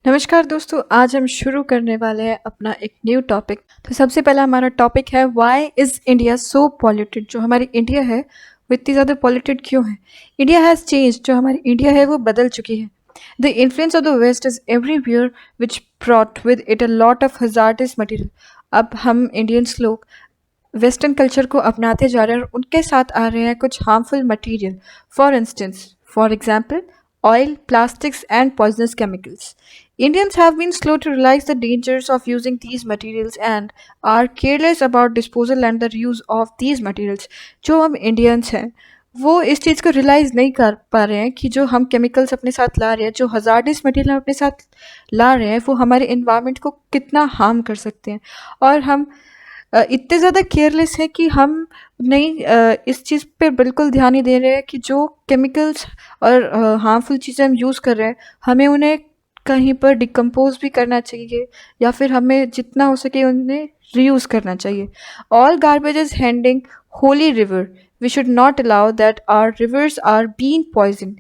नमस्कार दोस्तों, आज हम शुरू करने वाले हैं अपना एक न्यू टॉपिक। तो सबसे पहला हमारा टॉपिक है why is India so polluted. जो हमारी इंडिया है वो इतनी ज़्यादा पॉल्यूटेड क्यों है? India has change. जो हमारी इंडिया है वो बदल चुकी है। The influence of the West is everywhere which brought with it a lot of hazardous material. अब हम इंडियंस लोग वेस्टर्न कल्चर को अपनाते जा रहे हैं और उनके साथ आ रहे हैं कुछ harmful material. For example oil, plastics, and poisonous chemicals. Indians have been slow to realize the dangers of using these materials and are careless about disposal and the reuse of these materials. जो हम Indians हैं वो इस चीज़ को realise नहीं कर पा रहे हैं कि जो हम केमिकल्स अपने साथ ला रहे हैं, जो हजार्डस मटेरियल हम अपने साथ ला रहे हैं, वो हमारे इन्वायरमेंट को कितना हार्म कर सकते हैं। और हम इतने ज़्यादा केयरलेस हैं कि हम नहीं इस चीज़ पे बिल्कुल ध्यान नहीं दे रहे हैं कि जो केमिकल्स और हार्मफुल चीज़ें हम यूज़ कर रहे हैं, हमें उन्हें कहीं पर डिकम्पोज भी करना चाहिए या फिर हमें जितना हो सके उन्हें रीयूज़ करना चाहिए। All garbage is handing holy river. We should not allow that our rivers are being poison.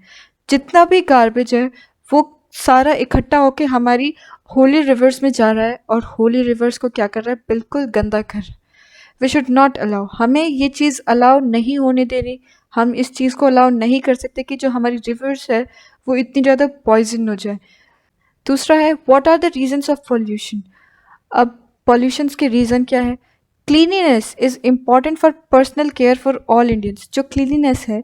जितना भी गार्बेज है वो सारा इकट्ठा होके हमारी होली रिवर्स में जा रहा है और होली रिवर्स को क्या कर रहा है? बिल्कुल गंदा कर रहा है। We should not allow. हमें ये चीज़ अलाउ नहीं होने देनी। हम इस चीज़ को अलाउ नहीं कर सकते कि जो हमारी रिवर्स है वो इतनी ज़्यादा पॉइजन हो जाए। दूसरा है what are the reasons of pollution. अब पॉल्यूशंस के रीज़न क्या है? Cleanliness is important for personal care for all Indians. जो क्लीनिनेस है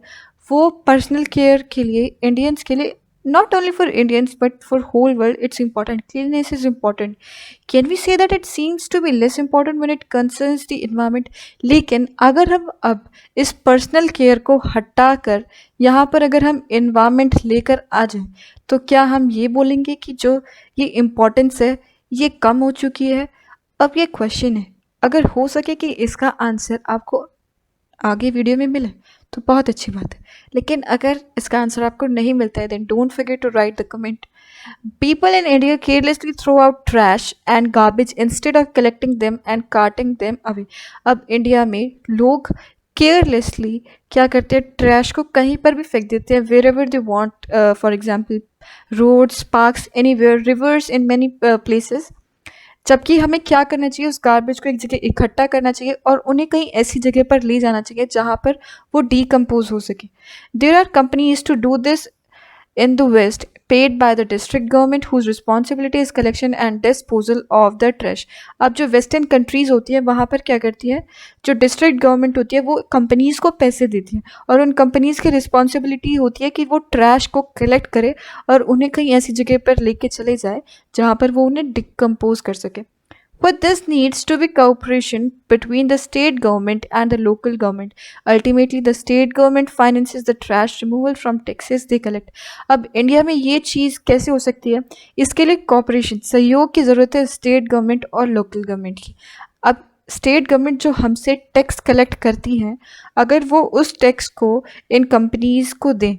वो पर्सनल केयर के लिए इंडियंस के लिए, not only for Indians but for whole world, it's important. Cleanliness is important. Can we say that it seems to be less important when it concerns the environment? लेकिन अगर हम अब इस personal care को हटा कर यहाँ पर अगर हम इन्वायरमेंट लेकर आ जाएं तो क्या हम ये बोलेंगे कि जो ये इम्पोर्टेंस है ये कम हो चुकी है? अब ये क्वेश्चन है। अगर हो सके कि इसका आंसर आपको आगे वीडियो में मिले तो बहुत अच्छी बात है, लेकिन अगर इसका आंसर आपको नहीं मिलता है then don't forget to write the comment. People in India carelessly throw out trash and garbage instead of collecting them and carting them away. अब इंडिया में लोग केयरलेसली क्या करते हैं? ट्रैश को कहीं पर भी फेंक देते हैं, wherever they want. For example roads, parks, anywhere, rivers, in many places. जबकि हमें क्या करना चाहिए? उस गार्बेज को एक जगह इकट्ठा करना चाहिए और उन्हें कहीं ऐसी जगह पर ले जाना चाहिए जहाँ पर वो डीकम्पोज हो सके। There are companies to do this in the West, paid by the district government whose responsibility is collection and disposal of the trash. अब जो वेस्टर्न कंट्रीज़ होती है वहाँ पर क्या करती है? जो डिस्ट्रिक्ट गवर्नमेंट होती है वो कंपनीज़ को पैसे देती है और उन कंपनीज़ की रिस्पॉन्सिबिलिटी होती है कि वो ट्रैश को कलेक्ट करे और उन्हें कहीं ऐसी जगह पर लेके चले जाए जहाँ पर वो उन्हें डिकम्पोज कर सके। But this needs to be cooperation between the state government and the local government. Ultimately, the state government finances the trash removal from taxes they collect. अब इंडिया में ये चीज़ कैसे हो सकती है? इसके लिए कॉपरेशन, सहयोग की ज़रूरत है स्टेट गवर्नमेंट और लोकल गवर्नमेंट की। अब स्टेट गवर्नमेंट जो हमसे टैक्स कलेक्ट करती हैं, अगर वो उस टैक्स को इन कंपनीज़ को दें,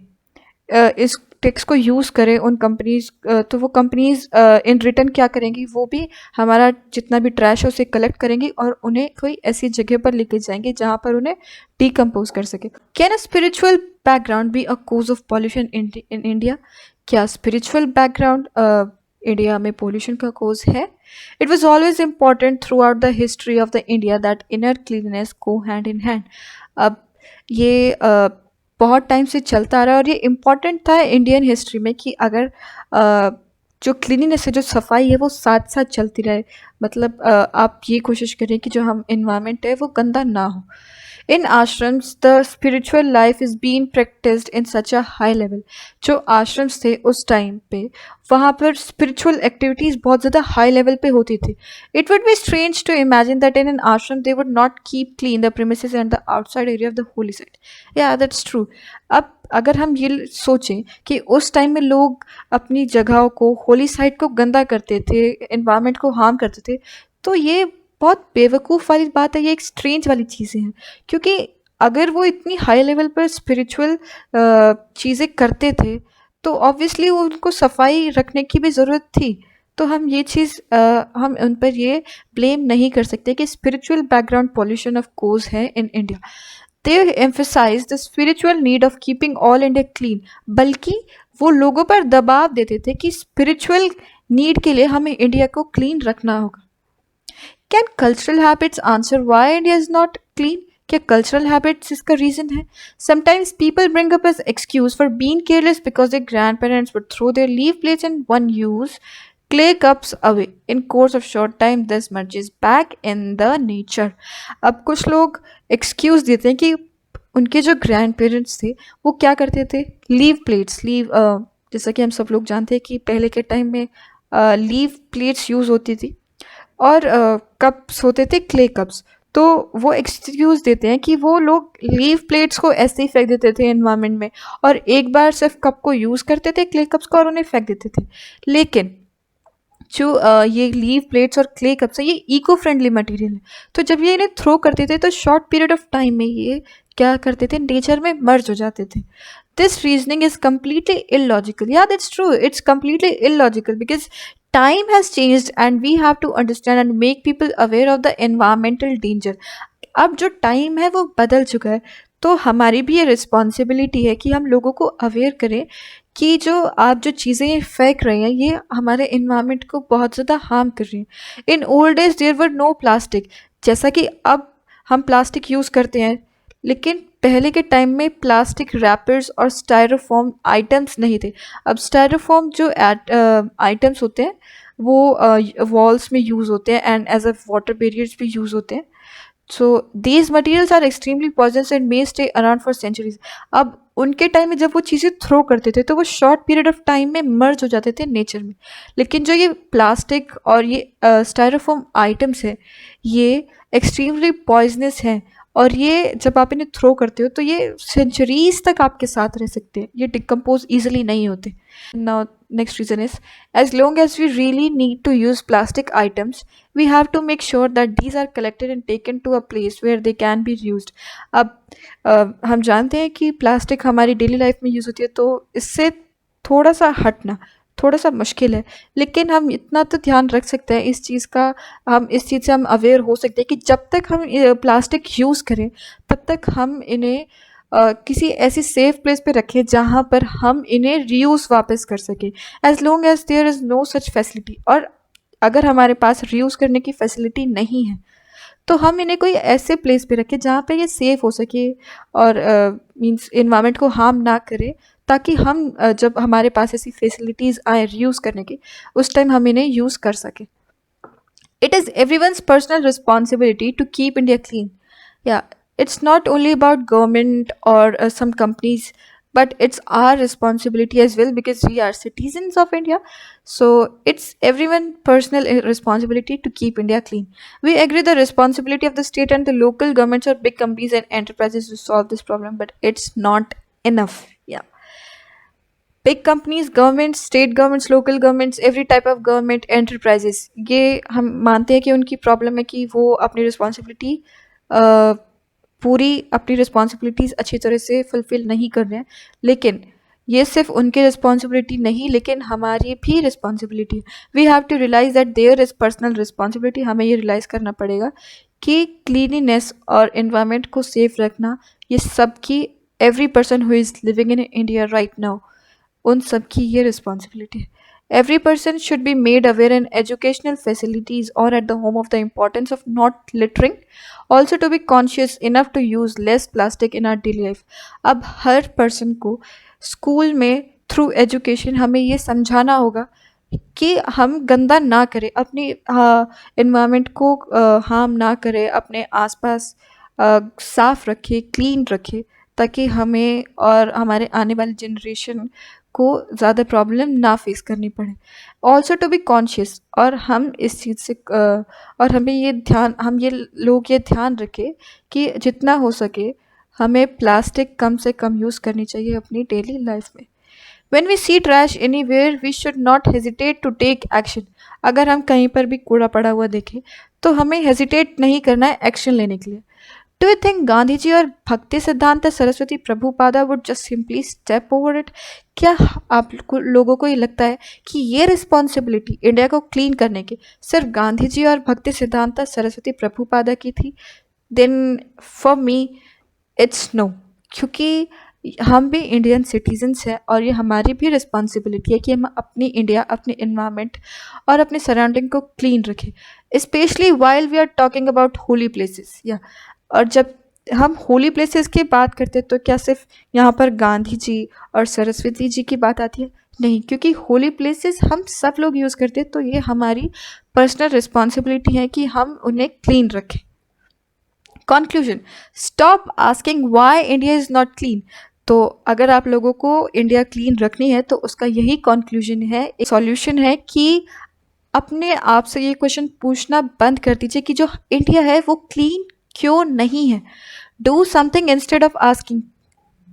इस टैक्स को यूज़ करें उन कंपनीज़, तो वो कंपनीज़ इन रिटर्न क्या करेंगी? वो भी हमारा जितना भी ट्रैश है उसे कलेक्ट करेंगी और उन्हें कोई ऐसी जगह पर लेके जाएंगे जहाँ पर उन्हें डिकम्पोज कर सके। Can a spiritual background be a cause of pollution in India? क्या स्पिरिचुअल बैकग्राउंड इंडिया में पोल्यूशन का कोज है? It was always important throughout the history of the India that inner cleanliness go hand in hand. अब ये बहुत time से चलता आ रहा है और ये इम्पॉर्टेंट था इंडियन हिस्ट्री में कि अगर जो क्लीनिनेस है, जो सफाई है वो साथ साथ चलती रहे। मतलब आप ये कोशिश करें कि जो हम इन्वायरमेंट है वो गंदा ना हो। In ashrams the spiritual life is been practised in such a high level. जो आश्रम्स थे उस टाइम पे वहाँ पर स्पिरिचुअल एक्टिविटीज़ बहुत ज़्यादा हाई लेवल पे होती थी। It would be strange to imagine that in an ashram they would not keep clean the premises and the outside area of the holy site. Yeah that's true. अब अगर हम ये सोचें कि उस टाइम में लोग अपनी जगहों को, होली साइट को गंदा करते थे, एनवायरनमेंट को हार्म करते थे, तो ये बहुत बेवकूफ़ वाली बात है, ये एक स्ट्रेंज वाली चीज़ें हैं। क्योंकि अगर वो इतनी हाई लेवल पर स्पिरिचुअल चीज़ें करते थे तो ऑब्वियसली उनको सफाई रखने की भी ज़रूरत थी। तो हम ये चीज़ हम उन पर ये ब्लेम नहीं कर सकते कि spiritual background pollution of course है in India. They emphasise the spiritual need of keeping all India clean. बल्कि वो लोगों पर दबाव देते थे कि स्पिरिचुअल नीड के लिए हमें इंडिया को क्लीन रखना होगा। Can cultural habits answer why India is not clean? क्या कल्चरल हैबिट्स इसका रीजन है? Sometimes people bring up as excuse for being careless because their grandparents would throw their leave plates and one use clay cups away. In course of short time this merges back in the nature. अब कुछ लोग excuse देते हैं कि उनके जो grand parents थे वो क्या करते थे, लीव प्लेट्स, जैसा कि हम सब लोग जानते हैं कि पहले के टाइम में लीव प्लेट्स यूज़ होती थी और कप्स होते थे क्ले कप्स। तो वो एक्सक्यूज़ देते हैं कि वो लोग लीव प्लेट्स को ऐसे ही फेंक देते थे एनवायरनमेंट में और एक बार सिर्फ कप को यूज़ करते थे क्ले कप्स को और उन्हें फेंक देते थे। लेकिन जो ये लीव प्लेट्स और क्ले कप्स है ये इको फ्रेंडली मटेरियल है, तो जब ये इन्हें थ्रो करते थे तो शॉर्ट पीरियड ऑफ टाइम में ये क्या करते थे, नेचर में मर्ज हो जाते थे। This reasoning is completely illogical. Yeah that's true, it's completely illogical because time has changed and we have to understand and make people aware of the environmental danger. अब जो टाइम है वो बदल चुका है, तो हमारी भी ये रिस्पॉन्सिबिलिटी है कि हम लोगों को अवेयर करें कि जो आप जो चीज़ें ये फेंक रहे हैं ये हमारे इन्वायरमेंट को बहुत ज़्यादा हार्म कर रही हैं। In old days there were no plastic, जैसा कि अब हम प्लास्टिक यूज़ करते हैं, लेकिन पहले के टाइम में प्लास्टिक रैपर्स और स्टायरोफोम आइटम्स नहीं थे। अब स्टायरोफोम जो आइटम्स होते हैं वो वॉल्स में यूज़ होते हैं and as a water barriers भी यूज़ होते हैं। So these materials are extremely poisonous and may stay around for centuries. अब उनके टाइम में जब वो चीज़ें थ्रो करते थे तो वो शॉर्ट पीरियड ऑफ टाइम में मर्ज हो जाते थे नेचर में, लेकिन जो ये प्लास्टिक और ये स्टायरोफोम आइटम्स है ये एक्सट्रीमली पॉइजनस हैं और ये जब आप इन्हें थ्रो करते हो तो ये सेंचुरीज तक आपके साथ रह सकते हैं, ये डिकम्पोज ईजिली नहीं होते। Now next reason is, as long as we really need to use plastic items we have to make sure that these are collected and taken to a place where they can be reused. अब हम जानते हैं कि plastic हमारी daily life में use होती है तो इससे थोड़ा सा हटना थोड़ा सा मुश्किल है, लेकिन हम इतना तो ध्यान रख सकते हैं इस चीज़ का, हम इस चीज़ से हम अवेयर हो सकते हैं कि जब तक हम प्लास्टिक यूज़ करें तब तक हम इन्हें किसी ऐसी सेफ प्लेस पे रखें जहाँ पर हम इन्हें रीयूज़ वापस कर सकें, as long as there is no such facility. और अगर हमारे पास रीयूज़ करने की फैसिलिटी नहीं है तो हम इन्हें कोई ऐसे प्लेस पे रखें जहाँ पे ये सेफ़ हो सके और मीन्स इन्वायरमेंट को हार्म ना करे, ताकि हम जब हमारे पास ऐसी फैसिलिटीज़ आए रीयूज़ करने की उस टाइम हम इन्हें यूज़ कर सकें। It is everyone's personal responsibility to keep India clean. Yeah, it's not only about government or some companies, but it's our responsibility as well because we are citizens of India. So it's everyone's personal responsibility to keep India clean. We agree the responsibility of the state and the local governments or big companies and enterprises to solve this problem, but it's not enough. Yeah. Big companies, governments, state governments, local governments, every type of government enterprises, ये हम मानते हैं कि उनकी problem है कि वो अपनी रिस्पॉन्सिबिलिटी पूरी अपनी रिस्पॉन्सिबिलिटीज़ अच्छी तरह से फुलफ़िल नहीं कर रहे हैं, लेकिन ये सिर्फ उनकी रिस्पॉन्सिबिलिटी नहीं लेकिन हमारी भी रिस्पॉन्सिबिलिटी है। We have to realise that there is personal responsibility. हमें ये रियलाइज़ करना पड़ेगा कि क्लीनिनेस और इन्वायरमेंट को सेफ रखना ये सबकी, every person who is living in India right now, उन सब की ये रिस्पॉन्सिबिलिटी है। Every person should be made aware in educational facilities or at the home of the importance of not littering. Also to be conscious enough to use less plastic in our daily life. अब हर person को school में through education हमें ये समझाना होगा कि हम गंदा ना करें, अपनी इन्वायरमेंट को हार्म ना करें, अपने आसपास साफ़ रखें, क्लीन रखें, ताकि हमें और हमारे आने वाली जनरेशन को ज़्यादा प्रॉब्लम ना फेस करनी पड़े। ऑल्सो टू बी कॉन्शियस, और हम इस चीज़ से और हमें ये ध्यान, हम ये लोग ये ध्यान रखें कि जितना हो सके हमें प्लास्टिक कम से कम यूज़ करनी चाहिए अपनी डेली लाइफ में। When we see trash anywhere, we should not hesitate to take action. अगर हम कहीं पर भी कूड़ा पड़ा हुआ देखें तो हमें हेजिटेट नहीं करना है एक्शन लेने के लिए। Do you think Gandhi ji और भक्ति सिद्धांत Saraswati Prabhupada would just simply step over it? क्या आप लोगों को ये लगता है कि ये रिस्पॉन्सिबिलिटी इंडिया को क्लीन करने की सिर्फ गांधी जी और भक्ति सिद्धांत सरस्वती प्रभुपादा की थी? Then for me it's no, क्योंकि हम भी इंडियन सिटीजन्स हैं और ये हमारी भी रिस्पॉन्सिबिलिटी है कि हम अपनी इंडिया, अपने इन्वायरमेंट और अपने सराउंडिंग को क्लीन रखें, specially while we are talking about holy places. या और जब हम होली प्लेसेस की बात करते हैं तो क्या सिर्फ यहाँ पर गांधी जी और सरस्वती जी की बात आती है? नहीं, क्योंकि होली प्लेसेस हम सब लोग यूज़ करते हैं, तो ये हमारी पर्सनल रिस्पॉन्सिबिलिटी है कि हम उन्हें क्लीन रखें। Conclusion, stop asking why India is not clean. तो अगर आप लोगों को इंडिया क्लीन रखनी है तो उसका यही कंक्लूजन है, सॉल्यूशन है कि अपने आप से ये क्वेश्चन पूछना बंद कर दीजिए कि जो इंडिया है वो क्लीन क्यों नहीं है। Do something instead of asking.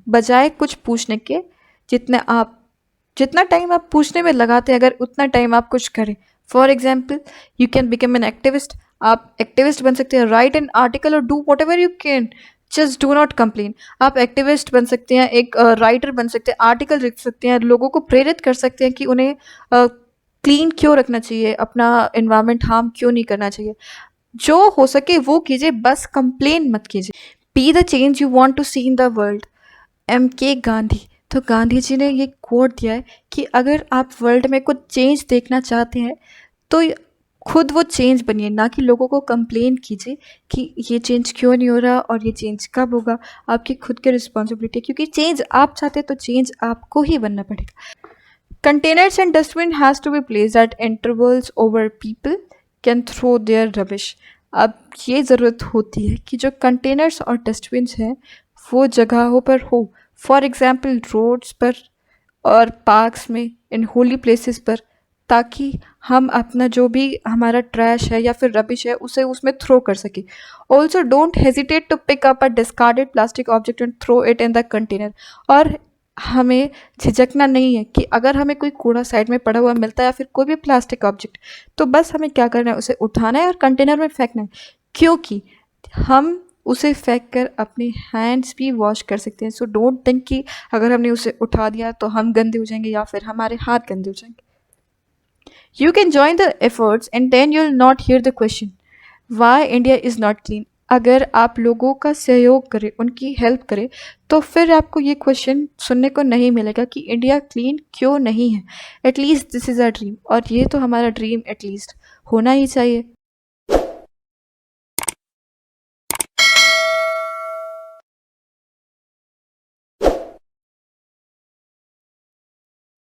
बजाय कुछ पूछने के, जितना टाइम आप पूछने में लगाते हैं, अगर उतना टाइम आप कुछ करें। For example, you can become an activist. आप एक्टिविस्ट बन सकते हैं, राइट एन आर्टिकल और do what ever you can, just do not complain. आप एक्टिविस्ट बन सकते हैं, एक राइटर बन सकते हैं, आर्टिकल लिख सकते हैं, लोगों को प्रेरित कर सकते हैं कि उन्हें क्लीन क्यों रखना चाहिए, अपना इन्वायरमेंट हार्म क्यों नहीं करना चाहिए। जो हो सके वो कीजिए, बस कंप्लेन मत कीजिए। Be the change you want to see in the world. M.K. Gandhi. तो गांधी जी ने ये कोट दिया है कि अगर आप वर्ल्ड में कुछ चेंज देखना चाहते हैं तो खुद वो चेंज बनिए, ना कि लोगों को कंप्लेन कीजिए कि ये चेंज क्यों नहीं हो रहा और ये चेंज कब होगा। आपकी खुद की रिस्पॉन्सिबिलिटी है, क्योंकि चेंज आप चाहते हैं तो चेंज आपको ही बनना पड़ेगा। Containers and dustbin has to be placed at intervals over people can throw their rubbish। अब ये ज़रूरत होती है कि जो कंटेनर्स और डस्टबिन्स हैं वो जगहों पर हो, फॉर एग्ज़ाम्पल रोड्स पर और पार्क्स में, इन होली प्लेसेस पर, ताकि हम अपना जो भी हमारा ट्रैश है या फिर रबिश है उसे उसमें थ्रो कर सके। Also don't hesitate to pick up a discarded plastic object and throw it in the container. और हमें झिझकना नहीं है कि अगर हमें कोई कूड़ा साइड में पड़ा हुआ मिलता है या फिर कोई भी प्लास्टिक ऑब्जेक्ट, तो बस हमें क्या करना है, उसे उठाना है और कंटेनर में फेंकना है, क्योंकि हम उसे फेंक कर अपने हैंड्स भी वॉश कर सकते हैं। सो डोंट थिंक कि अगर हमने उसे उठा दिया तो हम गंदे हो जाएंगे या फिर हमारे हाथ गंदे हो जाएंगे। You can join the efforts and then you'll not hear the question why India is not clean। अगर आप लोगों का सहयोग करें, उनकी हेल्प करें, तो फिर आपको ये क्वेश्चन सुनने को नहीं मिलेगा कि इंडिया क्लीन क्यों नहीं है। At least this is a dream, और ये तो हमारा ड्रीम एटलीस्ट होना ही चाहिए।